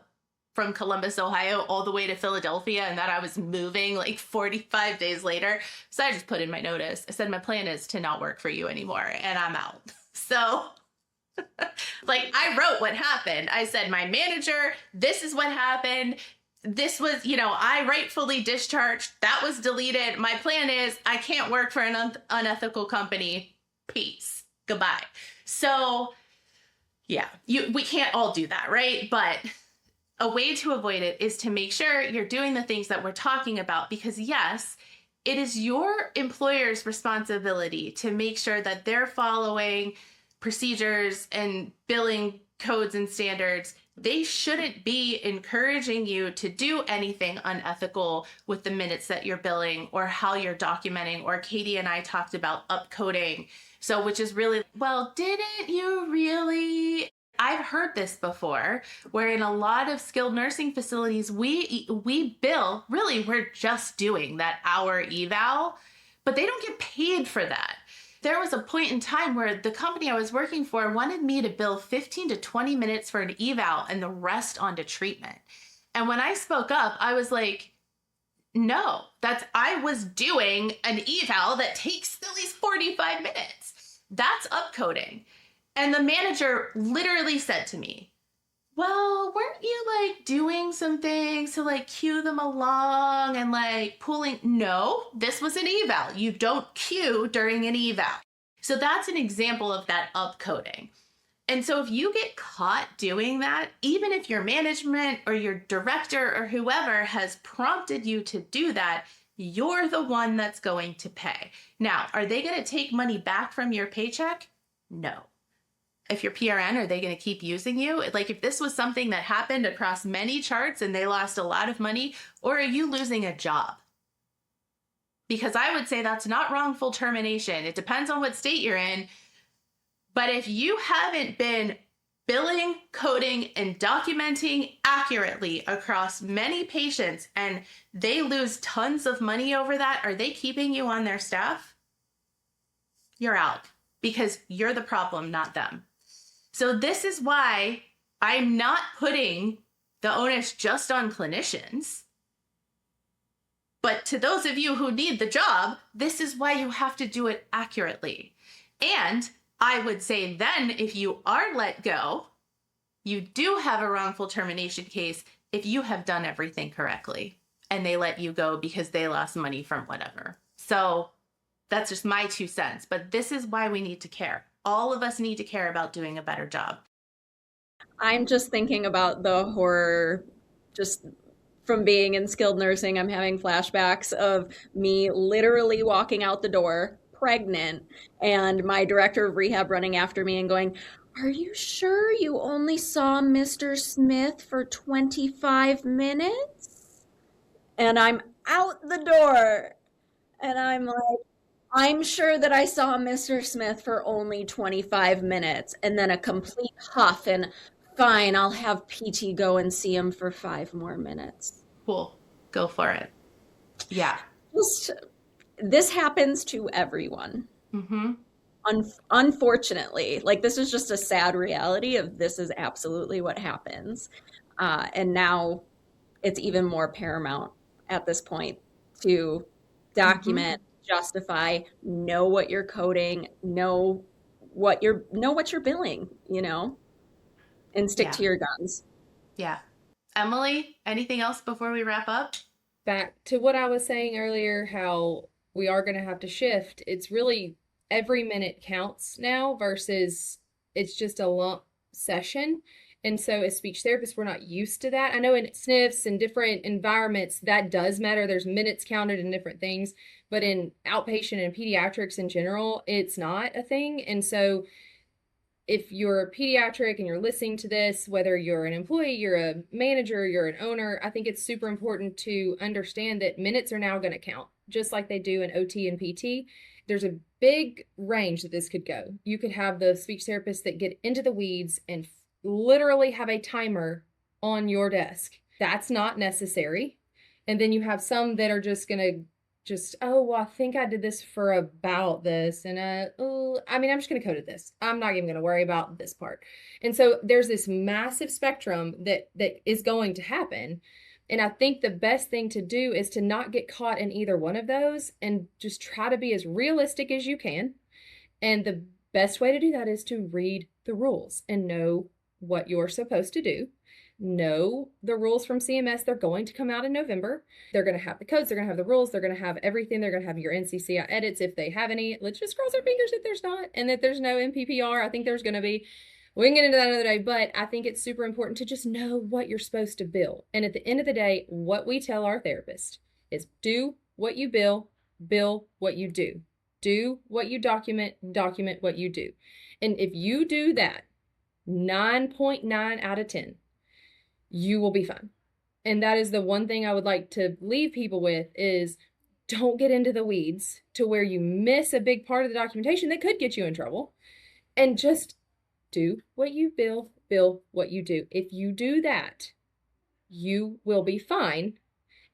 from Columbus, Ohio, all the way to Philadelphia, and that I was moving like 45 days later. So I just put in my notice. I said, my plan is to not work for you anymore, and I'm out. So like, I wrote what happened. I said, my manager, this is what happened. This was, I rightfully discharged. That was deleted. My plan is I can't work for an unethical company. Peace. Goodbye. So yeah, we can't all do that, right? But a way to avoid it is to make sure you're doing the things that we're talking about, because yes, it is your employer's responsibility to make sure that they're following procedures and billing codes and standards. They shouldn't be encouraging you to do anything unethical with the minutes that you're billing or how you're documenting. Or Katie and I talked about upcoding. So, which is really, well, didn't you really? I've heard this before, where in a lot of skilled nursing facilities, we bill, really, we're just doing that hour eval, but they don't get paid for that. There was a point in time where the company I was working for wanted me to bill 15 to 20 minutes for an eval and the rest onto treatment. And when I spoke up, I was like, no, I was doing an eval that takes at least 45 minutes. That's upcoding. And the manager literally said to me, well, weren't you like doing some things to like cue them along and like pulling? No, this was an eval. You don't cue during an eval. So that's an example of that upcoding. And so if you get caught doing that, even if your management or your director or whoever has prompted you to do that, you're the one that's going to pay. Now, are they going to take money back from your paycheck? No. If you're PRN, are they going to keep using you? Like, if this was something that happened across many charts and they lost a lot of money, or are you losing a job? Because I would say that's not wrongful termination. It depends on what state you're in. But if you haven't been billing, coding, and documenting accurately across many patients, and they lose tons of money over that, are they keeping you on their staff? You're out, because you're the problem, not them. So this is why I'm not putting the onus just on clinicians. But to those of you who need the job, this is why you have to do it accurately. And I would say then, if you are let go, you do have a wrongful termination case if you have done everything correctly and they let you go because they lost money from whatever. So that's just my 2 cents. But this is why we need to care. All of us need to care about doing a better job. I'm just thinking about the horror, just from being in skilled nursing. I'm having flashbacks of me literally walking out the door pregnant and my director of rehab running after me and going, "Are you sure you only saw Mr. Smith for 25 minutes? And I'm out the door and I'm like, "I'm sure that I saw Mr. Smith for only 25 minutes. And then a complete huff and, "Fine, I'll have PT go and see him for 5 more minutes." Cool. Go for it. Yeah. This happens to everyone. Mm-hmm. Unfortunately, like, this is just a sad reality of this is absolutely what happens. And now it's even more paramount at this point to document, justify, know what you're coding, know what you're billing, and stick to your guns. Yeah. Emily, anything else before we wrap up? Back to what I was saying earlier, how we are going to have to shift. It's really every minute counts now versus it's just a lump session. And so as speech therapists, we're not used to that. I know in SNFs and different environments, that does matter. There's minutes counted and different things. But in outpatient and pediatrics in general, it's not a thing. And so if you're a pediatric and you're listening to this, whether you're an employee, you're a manager, you're an owner, I think it's super important to understand that minutes are now going to count, just like they do in OT and PT. There's a big range that this could go. You could have the speech therapists that get into the weeds and literally have a timer on your desk. That's not necessary. And then you have some that are just going to oh, well, I think I did this for about this. And I'm just going to code it this. I'm not even going to worry about this part. And so there's this massive spectrum that is going to happen. And I think the best thing to do is to not get caught in either one of those and just try to be as realistic as you can. And the best way to do that is to read the rules and know what you're supposed to do. Know the rules from CMS. They're going to come out in November. They're going to have the codes. They're going to have the rules. They're going to have everything. They're going to have your NCCI edits if they have any. Let's just cross our fingers that there's not, and that there's no MPPR. I think there's going to be. We can get into that another day, but I think it's super important to just know what you're supposed to bill. And at the end of the day, what we tell our therapist is do what you bill what you do. Do what you document what you do. And if you do that, 9.9 out of 10, you will be fine. And that is the one thing I would like to leave people with is don't get into the weeds to where you miss a big part of the documentation that could get you in trouble. And just do what you bill what you do. If you do that, you will be fine.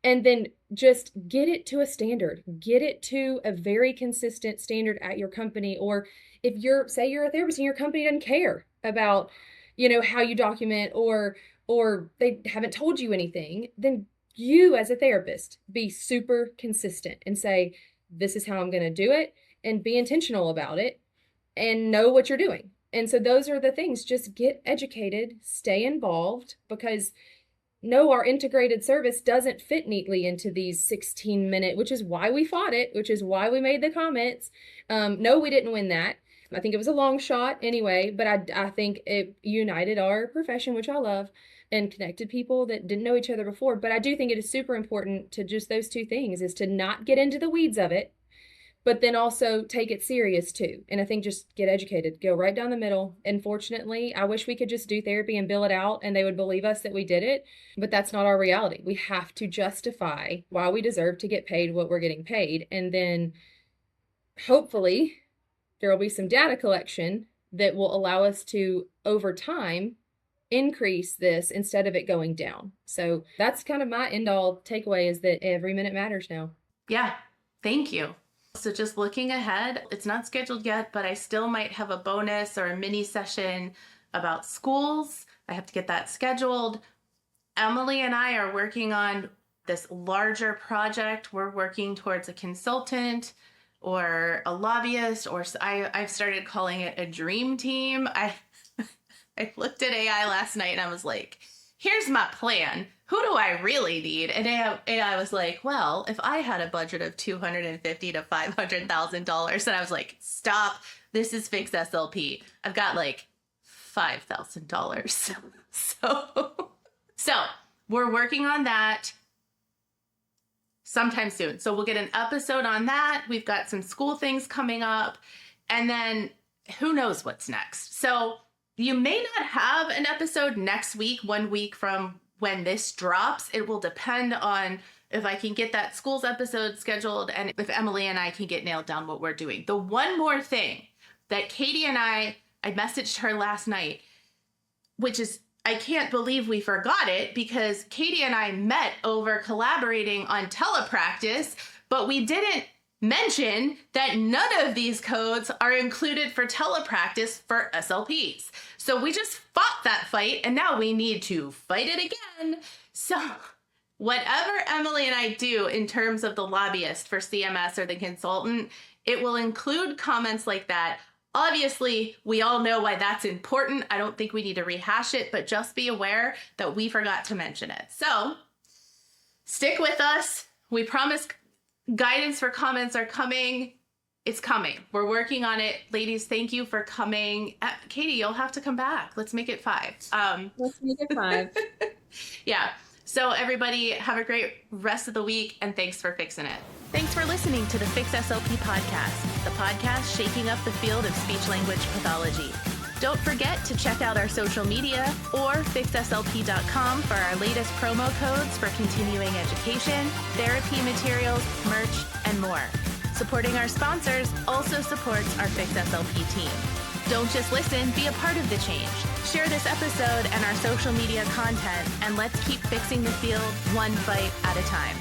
And then just get it to a standard. Get it to a very consistent standard at your company. Or if say you're a therapist and your company doesn't care about, how you document or they haven't told you anything, then you as a therapist be super consistent and say, this is how I'm going to do it, and be intentional about it and know what you're doing. And so those are the things. Just get educated, stay involved, because no, our integrated service doesn't fit neatly into these 16-minute, which is why we fought it, which is why we made the comments. No, we didn't win that. I think it was a long shot anyway, but I think it united our profession, which I love, and connected people that didn't know each other before. But I do think it is super important to just those two things, is to not get into the weeds of it, but then also take it serious too. And I think just get educated, go right down the middle. Unfortunately, I wish we could just do therapy and bill it out and they would believe us that we did it, but that's not our reality. We have to justify why we deserve to get paid what we're getting paid. And then hopefully there will be some data collection that will allow us to, over time, increase this instead of it going down. So that's kind of my end all takeaway, is that every minute matters now. Yeah, thank you. So just looking ahead, it's not scheduled yet, but I still might have a bonus or a mini session about schools. I have to get that scheduled. Emily and I are working on this larger project. We're working towards a consultant or a lobbyist, or I've started calling it a dream team. I looked at AI last night and I was like, here's my plan. Who do I really need? And AI was like, well, if I had a budget of $250,000 to $500,000, and I was like, stop. This is Fix SLP. I've got like $5,000. So we're working on that sometime soon. So we'll get an episode on that. We've got some school things coming up, and then who knows what's next. So you may not have an episode next week, 1 week from when this drops. It will depend on if I can get that schools episode scheduled and if Emily and I can get nailed down what we're doing. The one more thing that Katie and I messaged her last night, which is, I can't believe we forgot it, because Katie and I met over collaborating on telepractice, but we didn't mention that none of these codes are included for telepractice for SLPs. So we just fought that fight, and now we need to fight it again. So whatever Emily and I do in terms of the lobbyist for CMS or the consultant, it will include comments like that. Obviously, we all know why that's important. I don't think we need to rehash it, but just be aware that we forgot to mention it. So stick with us. We promise guidance for comments are coming. It's coming. We're working on it. Ladies, thank you for coming. Katie, you'll have to come back. Let's make it 5. Let's make it 5. Yeah. So everybody have a great rest of the week, and thanks for fixing it. Thanks for listening to the Fix SLP Podcast, the podcast shaking up the field of speech-language pathology. Don't forget to check out our social media or fixslp.com for our latest promo codes for continuing education, therapy materials, merch, and more. Supporting our sponsors also supports our Fix SLP team. Don't just listen, be a part of the change. Share this episode and our social media content, and let's keep fixing the field one fight at a time.